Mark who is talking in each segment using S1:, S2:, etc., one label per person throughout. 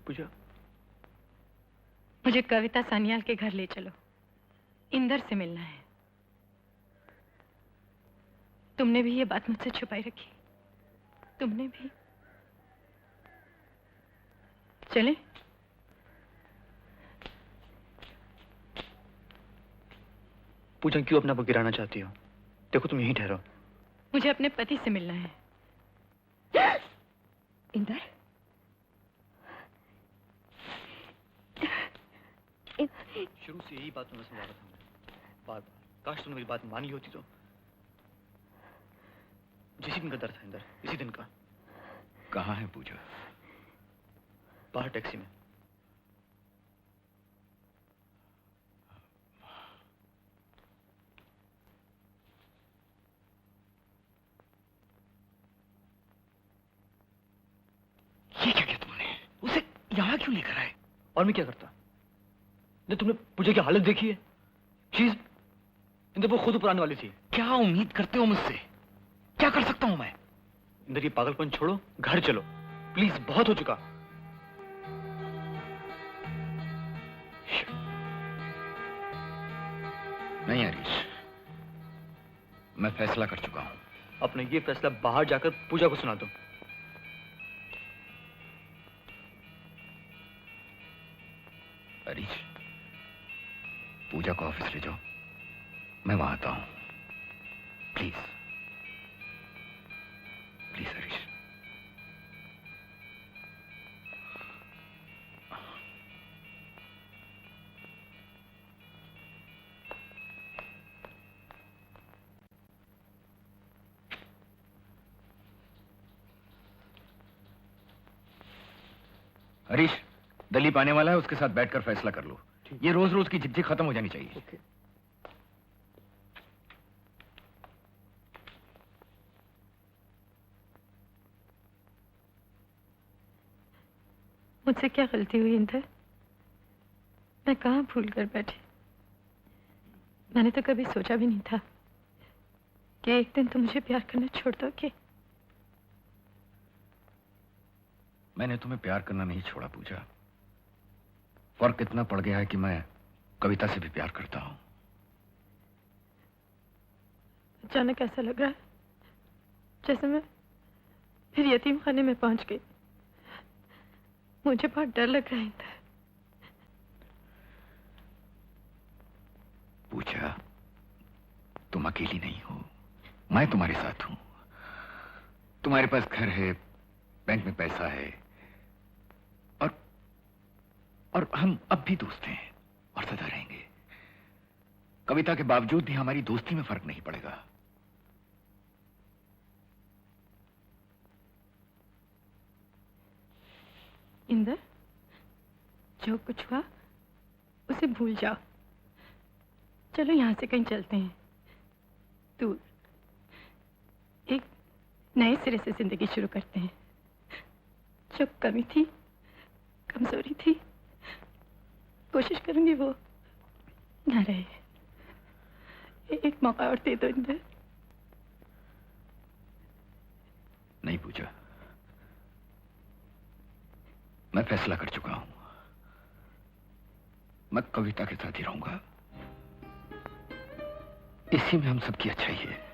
S1: पूजा,
S2: मुझे कविता सान्याल के घर ले चलो, इंदर से मिलना है। तुमने भी ये बात मुझसे छुपाई रखी, तुमने भी। चले?
S1: पूजा क्यों अपने आप को गिराना चाहती हो? देखो तुम यहीं ठहरो।
S2: मुझे अपने पति से मिलना है।
S3: इंदर,
S1: शुरू से यही बात तुम्हें समझा रहा था मैं, बार बार। काश तुमने मेरी बात मानी होती तो। जिसी दिन का दर्द था इंदर, इसी दिन का।
S4: कहाँ है पूजा?
S1: बाहर टैक्सी में।
S4: ये क्या किया तुमने? उसे यहाँ क्यों लेकर आए?
S1: और मैं क्या करता? ने तुमने पूजा की हालत देखी है? चीज इंदर वो खुद ऊपर आने वाली थी।
S4: क्या उम्मीद करते हो मुझसे? क्या कर सकता हूं मैं?
S1: इंदर ये पागलपन छोड़ो, घर चलो प्लीज, बहुत हो चुका।
S4: नहीं हरीश, मैं फैसला कर चुका हूं।
S1: अपने ये फैसला बाहर जाकर पूजा को सुना दो।
S4: हरीश, पूजा को ऑफिस ले जाओ, मैं वहां आता हूं। Please please Harish. हरीश, दलीप आने वाला है, उसके साथ बैठकर फैसला कर लो। ये रोज रोज की झिकझिक खत्म हो जानी चाहिए।
S1: ओके।
S2: मुझसे क्या गलती हुई इंदर? मैं कहाँ भूल कर बैठी? मैंने तो कभी सोचा भी नहीं था कि एक दिन तुम मुझे प्यार करना छोड़ दोगे।
S4: मैंने तुम्हें प्यार करना नहीं छोड़ा पूजा। फर्क इतना पड़ गया है कि मैं कविता से भी प्यार करता हूं।
S2: अचानक ऐसा लग रहा है जैसे मैं फिर यतीम खाने में पहुंच गई। मुझे बहुत डर लग रहा है।
S4: पूजा, तुम अकेली नहीं हो, मैं तुम्हारे साथ हूं। तुम्हारे पास घर है, बैंक में पैसा है, और हम अब भी दोस्त हैं और सदा रहेंगे। कविता के बावजूद भी हमारी दोस्ती में फर्क नहीं पड़ेगा।
S2: इंदर, जो कुछ हुआ उसे भूल जाओ। चलो यहां से कहीं चलते हैं, दूर, एक नए सिरे से जिंदगी शुरू करते हैं। जो कमी थी, कमजोरी थी, कोशिश करूंगी वो ना रहे। एक मौका और दे दो इंदर।
S4: नहीं पूजा, मैं फैसला कर चुका हूं। मैं कविता के साथ ही रहूंगा। इसी में हम सबकी अच्छाई है।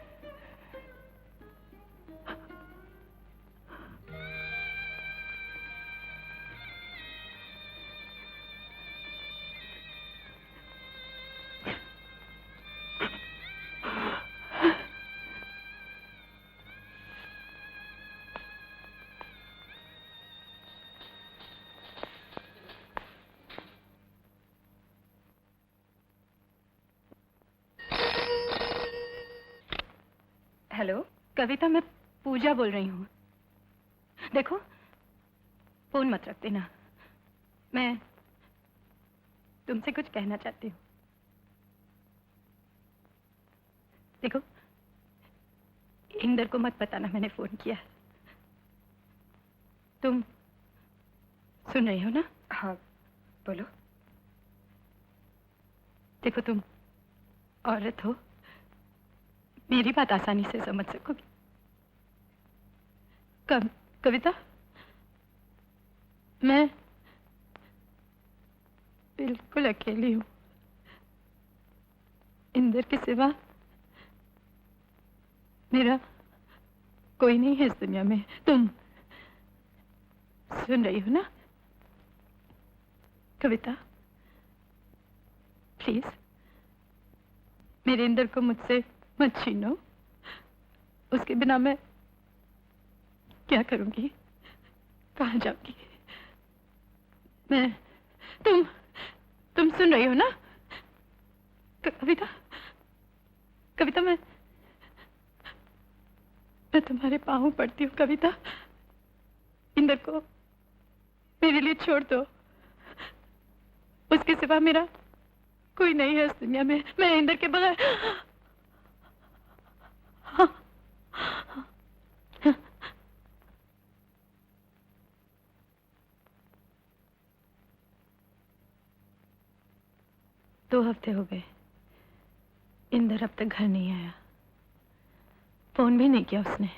S2: हेलो कविता, मैं पूजा बोल रही हूँ। देखो, फोन मत रख देना, मैं तुमसे कुछ कहना चाहती हूँ। देखो, इंदर को मत बताना मैंने फोन किया। तुम सुन रही हो ना?
S3: हाँ, बोलो।
S2: देखो, तुम औरत हो, मेरी बात आसानी से समझ सकोगी। कविता, मैं बिल्कुल अकेली हूँ। इंदर के सिवा मेरा कोई नहीं है इस दुनिया में। तुम सुन रही हो ना कविता? प्लीज मेरे इंदर को मुझसे मत छीनो। उसके बिना मैं क्या करूंगी, कहाँ जाऊंगी मैं? तुम सुन रही हो ना कविता? कविता मैं तुम्हारे पाँव पड़ती हूँ कविता। इंदर को मेरे लिए छोड़ दो। उसके सिवा मेरा कोई नहीं है इस दुनिया में। मैं इंदर के बगैर दो हफ्ते हो गए इंदर अब तक घर नहीं आया। फोन भी नहीं किया उसने।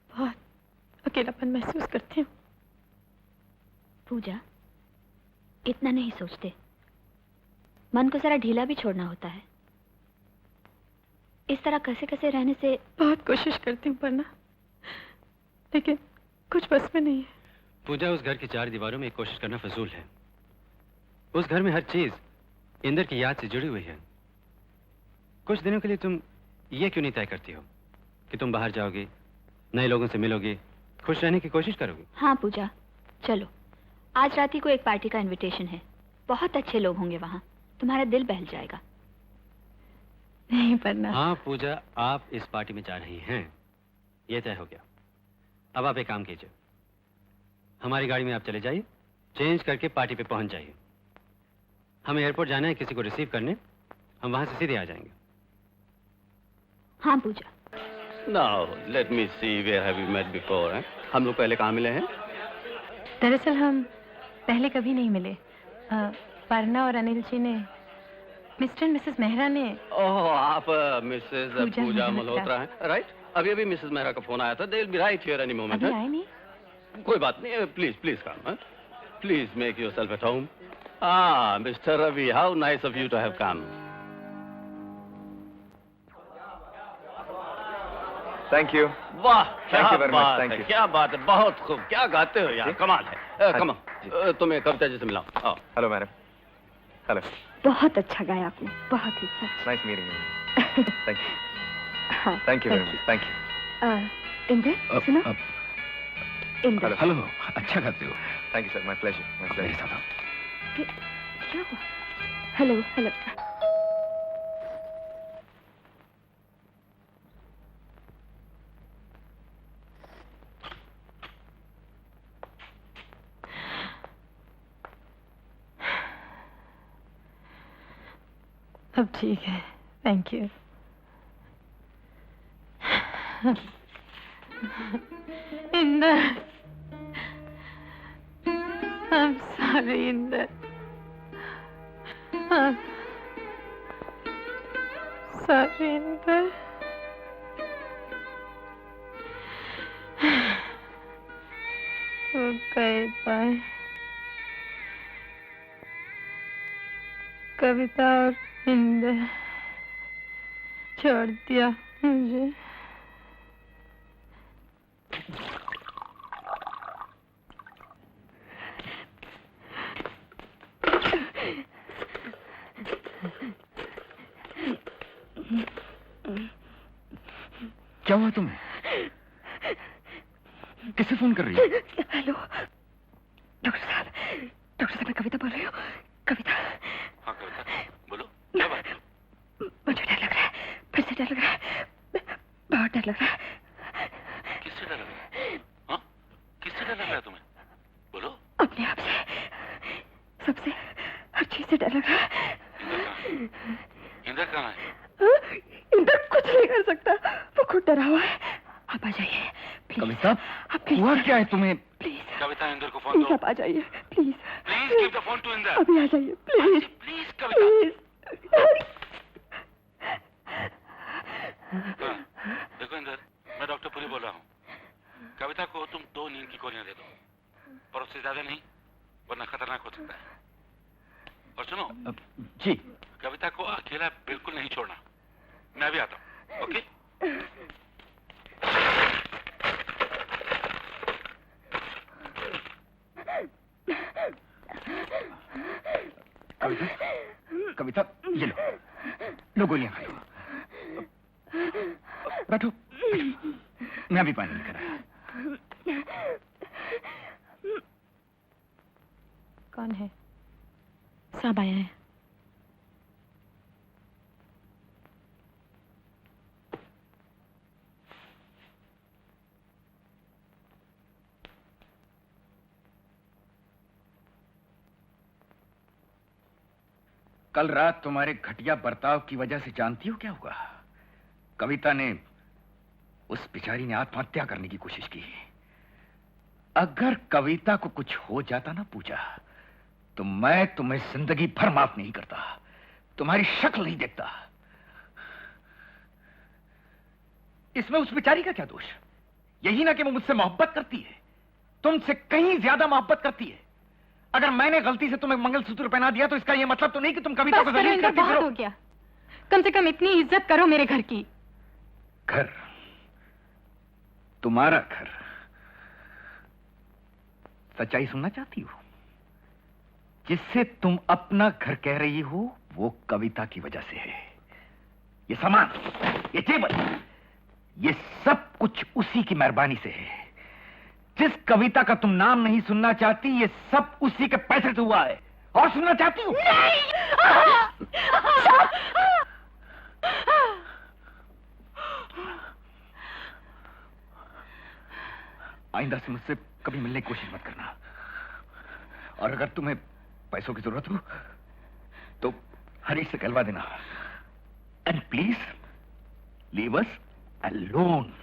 S2: बहुत अकेलापन महसूस करती हूँ।
S3: पूजा, इतना नहीं सोचते। मन को जरा ढीला भी छोड़ना होता है। इस तरह कैसे कैसे रहने से।
S2: बहुत कोशिश करती हूँ पढ़ना, लेकिन कुछ बस में नहीं है।
S5: पूजा, उस घर की चार दीवारों में एक कोशिश करना फजूल है। उस घर में हर चीज इंदर की याद से जुड़ी हुई है। कुछ दिनों के लिए तुम ये क्यों नहीं तय करती हो कि तुम बाहर जाओगी, नए लोगों से मिलोगी, खुश रहने की कोशिश करोगी?
S3: हाँ पूजा, चलो। आज रात ही को एक पार्टी का इनविटेशन है। बहुत अच्छे लोग होंगे वहाँ। तुम्हारा दिल बहल जाएगा।
S2: नहीं पढ़ना।
S5: हाँ पूजा, आप इस पार्टी में जा रही हैं, ये तय हो गया। अब आप एक काम कीजिए, हमारी गाड़ी में आप चले जाइए, चेंज करके पार्टी पे पहुंच जाइए। हमें एयरपोर्ट जाना है किसी को रिसीव करने, हम वहां से सीधे आ जाएंगे।
S3: हाँ पूजा।
S6: Now, let me see, where have we met before? हम लोग पहले कहाँ मिले हैं?
S2: दरअसल हम पहले कभी नहीं मिले। पर्णा और अनिल जी ने, मिस्टर एंड मिसेस मेहरा ने।
S6: ओह, आप मिसेस
S2: पूजा
S6: पूजा
S2: मेहरा
S6: मल्होत्रा हैं, राइट? अभी मिसेस मेहरा का फोन आया था। They'll be right here any moment.
S2: अभी आए नहीं?
S6: कोई बात नहीं, please come. Please make yourself at home. Ah, Mr. Ravi, how nice of you to have come.
S4: Thank you.
S6: वाह,
S4: Thank
S6: क्या
S4: you very much,
S6: बात
S4: thank
S6: है,
S4: you.
S6: क्या बात है, बहुत खूब। क्या गाते हो यार,
S4: जी?
S6: कमाल है। कम
S4: जी।
S6: तुम्हें कविता जी से मिलाओ। आओ।
S4: Hello madam. हेलो।
S3: बहुत अच्छा गाया आपने, बहुत ही सच।
S4: Nice meeting you. Thank you.
S3: हाँ,
S4: thank you very much. Thank you.
S3: Inder सुनो। इंदर।
S4: हेलो। अच्छा गाते हो। Thank you sir, my pleasure. मेरे साथ आओ।
S3: क्या हुआ? Hello hello.
S2: अब ठीक है, thank you. Inder, I'm sorry Inder. Sorry Inder. गए बाय। कविता और इंदर छोड़ दिया मुझे।
S4: क्या हुआ तुम्हें? किससे फोन कर रही हो?
S3: हेलो डॉक्टर साहब, मैं कविता बोल रही हूँ। कविता।
S6: हाँ कविता, बोलो, क्या बात है?
S3: मुझे डर लग रहा है, फिर से डर लग रहा है, बहुत डर लग रहा है।
S6: किससे डर लग रहा है? हाँ? किससे डर लग रहा है तुम्हें? बोलो।
S3: अपने आप से, सबसे, हर चीज से डर लग रहा है।
S6: इंदर कहाँ है?
S3: इंदर कुछ नहीं कर सकता, वो खुद डरा हुआ है। आप आ जाइए प्लीज।
S4: कविता,
S3: आप प्लीज।
S4: हुआ क्या है तुम्हें?
S3: प्लीज
S6: कविता, इंदर को फोन
S3: प्लीज
S6: दो।
S3: आप आ जाइए please.
S6: Please give the phone to Inder.
S3: अभी आ जाइए प्लीज।
S6: Please Kavita.
S3: प्लीज।
S6: हाँ, देखो इंदर, मैं डॉक्टर पुरी बोल रहा हूँ। कविता को तुम 2 नींद की गोलियां दे दो, पर उससे ज्यादा नहीं, वरना खतरनाक हो सकता है।
S7: और सुनो,
S1: जी
S7: कविता को अकेला बिल्कुल नहीं छोड़ना। मैं भी आता हूँ, ओके?
S4: कविता, कविता, ये लो गोलियां खा लो। बैठो, मैं भी पानी लेकर आया।
S2: कौन है? साहब आया है।
S4: कल रात तुम्हारे घटिया बर्ताव की वजह से जानती हो क्या हुआ? कविता ने, उस बेचारी ने आत्महत्या करने की कोशिश की। अगर कविता को कुछ हो जाता ना पूजा, तो मैं तुम्हें जिंदगी भर माफ नहीं करता, तुम्हारी शक्ल नहीं देखता। इसमें उस बेचारी का क्या दोष? यही ना कि वो मुझसे मोहब्बत करती है, तुमसे कहीं ज्यादा मोहब्बत करती है। अगर मैंने गलती से तुम्हें मंगलसूत्र पहना दिया तो इसका यह मतलब तो नहीं कि तुम कविता को जलील करती
S2: बहुत
S4: फिरो।
S2: हो गया। कम से कम इतनी इज्जत करो मेरे घर की।
S4: घर, तुम्हारा घर। सच्चाई सुनना चाहती हो? जिससे तुम अपना घर कह रही हो वो कविता की वजह से है। ये सामान, ये टेबल, ये सब कुछ उसी की मेहरबानी से है। जिस कविता का तुम नाम नहीं सुनना चाहती, ये सब उसी के पैसे से हुआ है। और सुनना चाहती हो? आइंदा से मुझसे कभी मिलने की कोशिश मत करना। और अगर तुम्हें पैसों की जरूरत हो तो हरीश से कहलवा देना। And please leave us alone.